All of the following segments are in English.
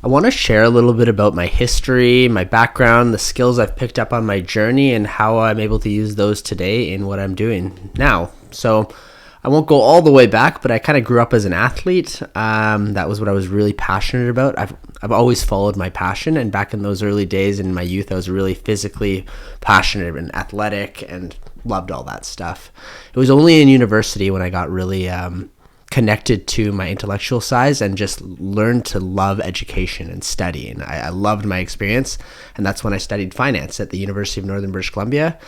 I want to share a little bit about my history, my background, the skills I've picked up on my journey, and how I'm able to use those today in what I'm doing now. So I won't go all the way back, but I kind of grew up as an athlete. That was what I was really passionate about. I've always followed my passion, and back in those early days in my youth, I was really physically passionate and athletic and loved all that stuff. It was only in university when I got really connected to my intellectual side and just learned to love education and study. And I loved my experience, and that's when I studied finance at the University of Northern British Columbia.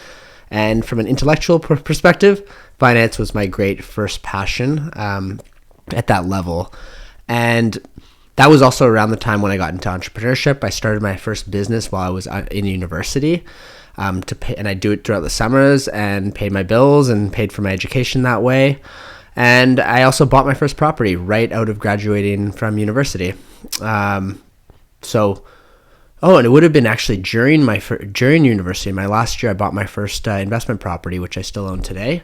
And from an intellectual perspective, finance was my great first passion at that level. And that was also around the time when I got into entrepreneurship. I started my first business while I was in university, and I do it throughout the summers and paid my bills and paid for my education that way. And I also bought my first property right out of graduating from university. And it would have been actually during university, my last year, I bought my first investment property, which I still own today,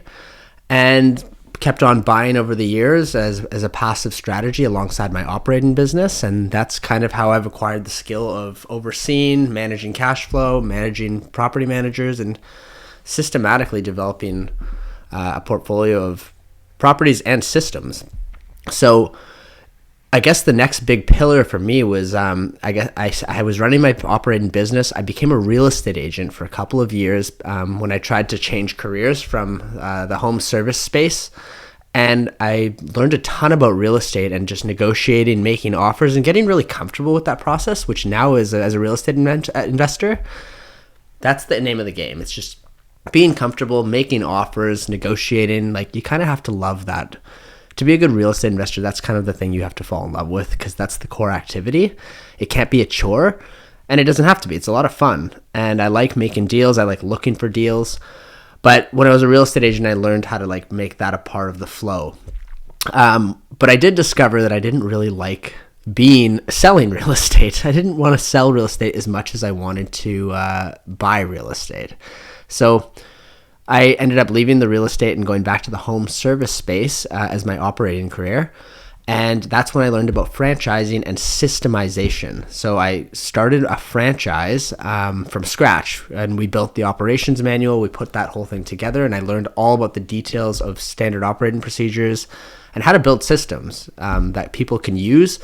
and kept on buying over the years as a passive strategy alongside my operating business. And that's kind of how I've acquired the skill of overseeing, managing cash flow, managing property managers, and systematically developing a portfolio of properties and systems. So I guess the next big pillar for me was I was running my operating business. I became a real estate agent for a couple of years when I tried to change careers from the home service space. And I learned a ton about real estate and just negotiating, making offers, and getting really comfortable with that process, which now as a real estate investor, that's the name of the game. It's just being comfortable, making offers, negotiating. Like, you kind of have to love that. To be a good real estate investor, that's kind of the thing you have to fall in love with, because that's the core activity. It can't be a chore, and it doesn't have to be. It's a lot of fun, and I like making deals. I like looking for deals. But when I was a real estate agent, I learned how to make that a part of the flow. But I did discover that I didn't really like selling real estate. I didn't want to sell real estate as much as I wanted to buy real estate. So I ended up leaving the real estate and going back to the home service space as my operating career. And that's when I learned about franchising and systemization. So I started a franchise from scratch, and we built the operations manual. We put that whole thing together, and I learned all about the details of standard operating procedures and how to build systems that people can use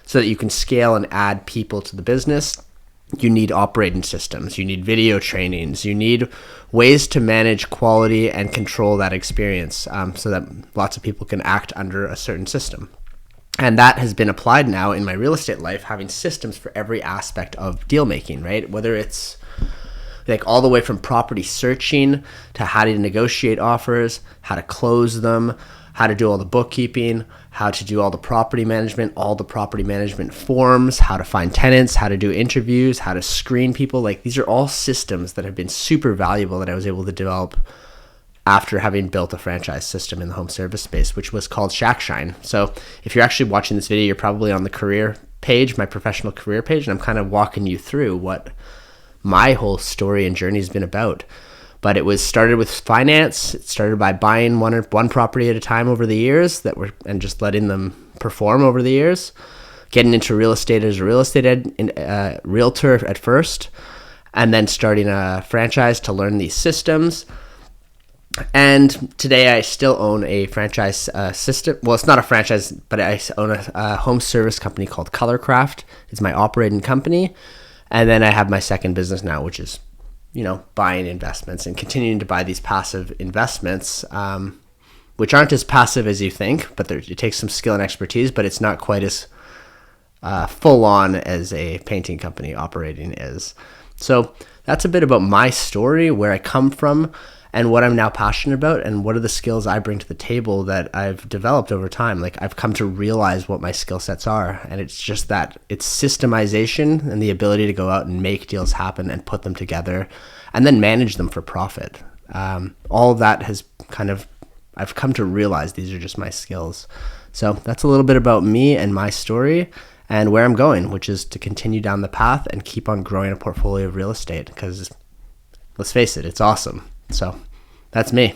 so that you can scale and add people to the business. You need operating systems, you need video trainings, you need ways to manage quality and control that experience so that lots of people can act under a certain system. And that has been applied now in my real estate life, having systems for every aspect of deal making, right? Whether it's like all the way from property searching to how to negotiate offers, how to close them, how to do all the bookkeeping, how to do all the property management forms, how to find tenants, how to do interviews, how to screen people. Like, these are all systems that have been super valuable that I was able to develop after having built a franchise system in the home service space, which was called ShackShine. So if you're actually watching this video, you're probably on the career page, my professional career page, and I'm kind of walking you through what my whole story and journey has been about. But it was started with finance. It started by buying one property at a time over the years and just letting them perform over the years. Getting into real estate as a real estate realtor at first, and then starting a franchise to learn these systems. And today I still own a franchise system. Well, it's not a franchise, but I own a home service company called Colorcraft. It's my operating company. And then I have my second business now, which is buying investments and continuing to buy these passive investments, which aren't as passive as you think, but it takes some skill and expertise, but it's not quite as full on as a painting company operating is. So that's a bit about my story, where I come from, and what I'm now passionate about, and what are the skills I bring to the table that I've developed over time. Like, I've come to realize what my skill sets are, and it's just that it's systemization and the ability to go out and make deals happen and put them together and then manage them for profit. All of that I've come to realize these are just my skills. So that's a little bit about me and my story and where I'm going, which is to continue down the path and keep on growing a portfolio of real estate, because let's face it, it's awesome. So that's me.